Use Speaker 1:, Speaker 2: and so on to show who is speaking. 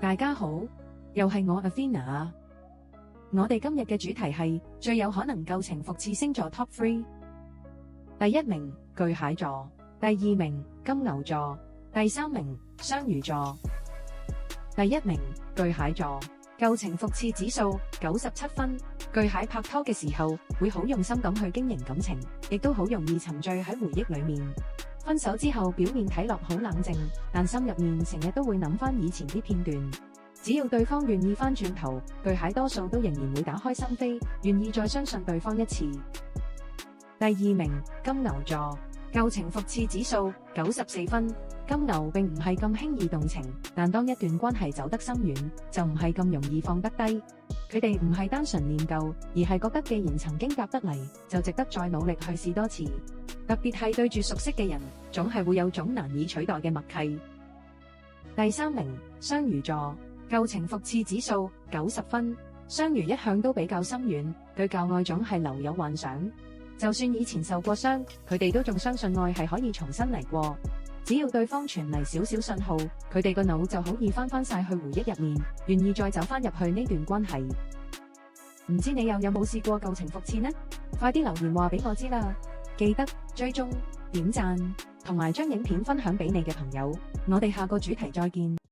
Speaker 1: 大家好，又係我 Athena。我哋今日嘅主題係最有可能舊情復熾星座 Top 3。第一名巨蟹座，第二名金牛座，第三名雙魚座。第一名巨蟹座，舊情復熾指數97分。巨蟹拍拖嘅時候會好用心咁去經營感情，亦都好容易沉醉喺回憶裏面。分手之後表面睇落好冷靜，但心入面成日都會諗翻以前啲片段。只要對方願意翻轉頭，巨蟹多數都仍然會打開心扉，願意再相信對方一次。第二名金牛座，舊情復熾指數94分。金牛並唔係咁輕易動情，但當一段關係走得深遠，就唔係咁容易放得低。佢哋唔係單純念舊，而係覺得既然曾經夾得嚟，就值得再努力去試多次。特別係對住熟悉嘅人，總係會有種難以取代嘅默契。第三名雙魚座，舊情復熾指數90分。雙魚一向都比較心軟，對舊愛總係留有幻想。就算以前受過傷，佢哋都仲相信愛係可以重新嚟過。只要對方傳嚟少少信號，佢哋個腦就好易翻晒去回憶入面，願意再走翻入去呢段關係。唔知你又有冇試過舊情復熾呢？快啲留言話俾我知啦！記得追蹤、點讚同埋將影片分享俾你嘅朋友。我哋下個主題再見。